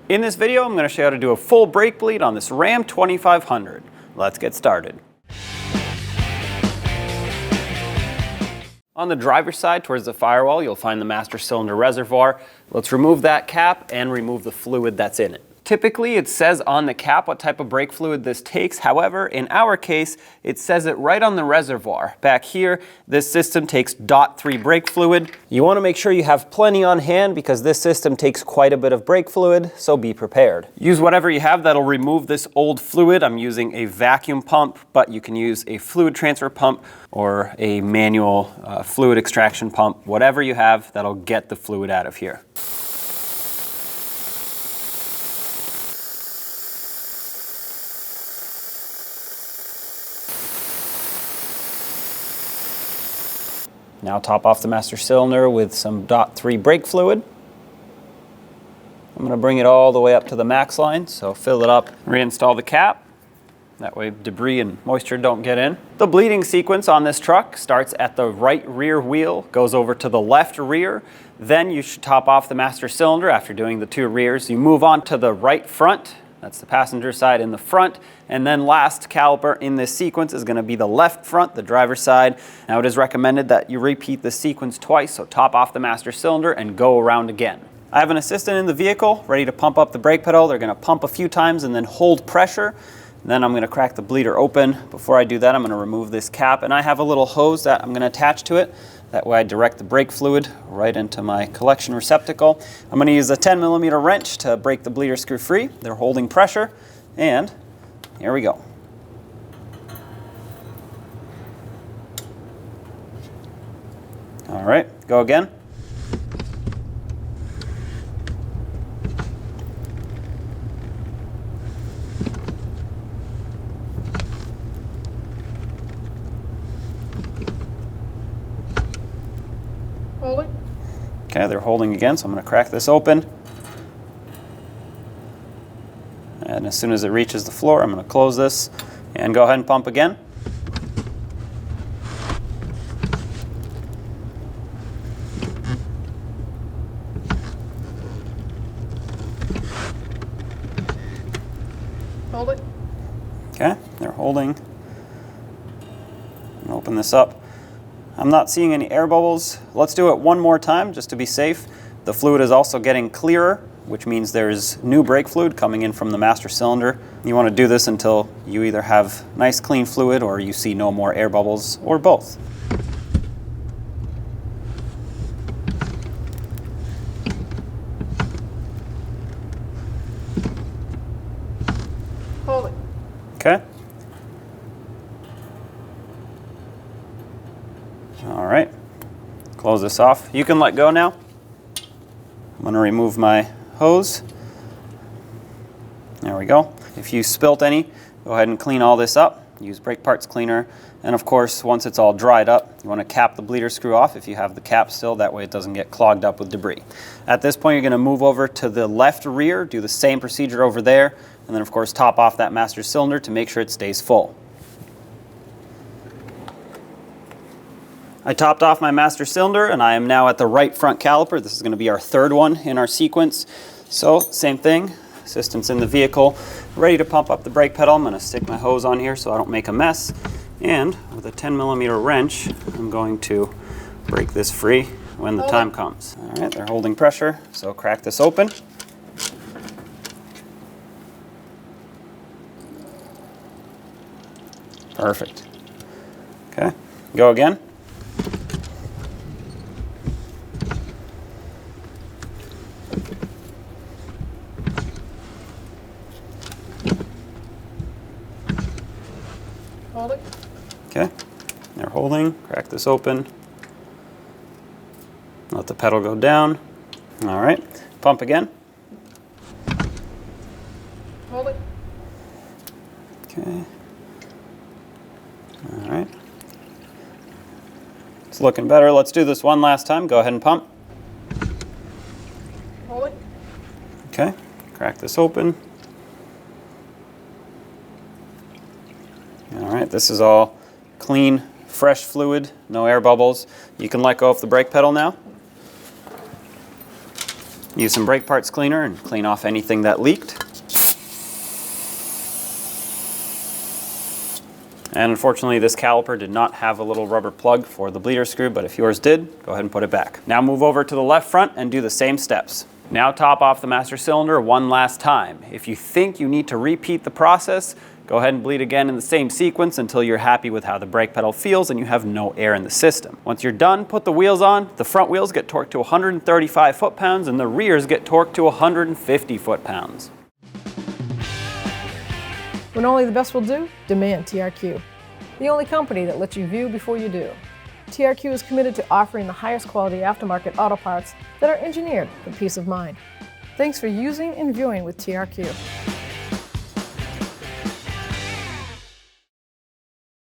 In this video, I'm going to show you how to do a full brake bleed on this Ram 2500. Let's get started. On the driver's side towards the firewall, you'll find the master cylinder reservoir. Let's remove that cap and remove the fluid that's in it. Typically, it says on the cap what type of brake fluid this takes. However, in our case, it says it right on the reservoir. Back here, this system takes .3 brake fluid. You want to make sure you have plenty on hand because this system takes quite a bit of brake fluid, so be prepared. Use whatever you have that'll remove this old fluid. I'm using a vacuum pump, but you can use a fluid transfer pump or a manual fluid extraction pump. Whatever you have that'll get the fluid out of here. Now top off the master cylinder with some .3 brake fluid. I'm going to bring it all the way up to the max line, so fill it up, reinstall the cap. That way debris and moisture don't get in. The bleeding sequence on this truck starts at the right rear wheel, goes over to the left rear. Then you should top off the master cylinder after doing the two rears. You move on to the right front. That's the passenger side in the front. And then last caliper in this sequence is going to be the left front, the driver's side. Now it is recommended that you repeat the sequence twice, so top off the master cylinder and go around again. I have an assistant in the vehicle ready to pump up the brake pedal. They're going to pump a few times and then hold pressure. Then I'm going to crack the bleeder open. Before I do that, I'm going to remove this cap, and I have a little hose that I'm going to attach to it. That way I direct the brake fluid right into my collection receptacle. I'm going to use a 10mm wrench to break the bleeder screw free. They're holding pressure, and here we go. All right, go again. Holding. Okay, they're holding again, so I'm going to crack this open. And as soon as it reaches the floor, I'm going to close this and go ahead and pump again. Holding. Okay, they're holding. I'm going to open this up. I'm not seeing any air bubbles. Let's do it one more time just to be safe. The fluid is also getting clearer, which means there's new brake fluid coming in from the master cylinder. You want to do this until you either have nice clean fluid or you see no more air bubbles, or both. Holding. Okay. All right, close this off. You can let go now. I'm going to remove my hose. There we go. If you spilt any, go ahead and clean all this up. Use brake parts cleaner. And of course, once it's all dried up, you want to cap the bleeder screw off if you have the cap still. That way it doesn't get clogged up with debris. At this point, you're going to move over to the left rear, do the same procedure over there, and then of course top off that master cylinder to make sure it stays full. I topped off my master cylinder and I am now at the right front caliper. This is going to be our third one in our sequence. So same thing, assistant's in the vehicle, ready to pump up the brake pedal. I'm going to stick my hose on here so I don't make a mess. And with a 10mm wrench, I'm going to break this free when the time comes. All right, they're holding pressure, so crack this open. Perfect. Okay, go again. Holding. Okay, they're holding. Crack this open. Let the pedal go down. All right, pump again. Holding. Okay. All right. It's looking better. Let's do this one last time. Go ahead and pump. Holding. Okay, crack this open. All right, this is all clean, fresh fluid, no air bubbles. You can let go of the brake pedal now. Use some brake parts cleaner and clean off anything that leaked. And unfortunately, this caliper did not have a little rubber plug for the bleeder screw, but if yours did, go ahead and put it back. Now move over to the left front and do the same steps. Now top off the master cylinder one last time. If you think you need to repeat the process, go ahead and bleed again in the same sequence until you're happy with how the brake pedal feels and you have no air in the system. Once you're done, put the wheels on. The front wheels get torqued to 135 foot-pounds and the rears get torqued to 150 foot-pounds. When only the best will do, demand TRQ. The only company that lets you view before you do. TRQ is committed to offering the highest quality aftermarket auto parts that are engineered for peace of mind. Thanks for using and viewing with TRQ.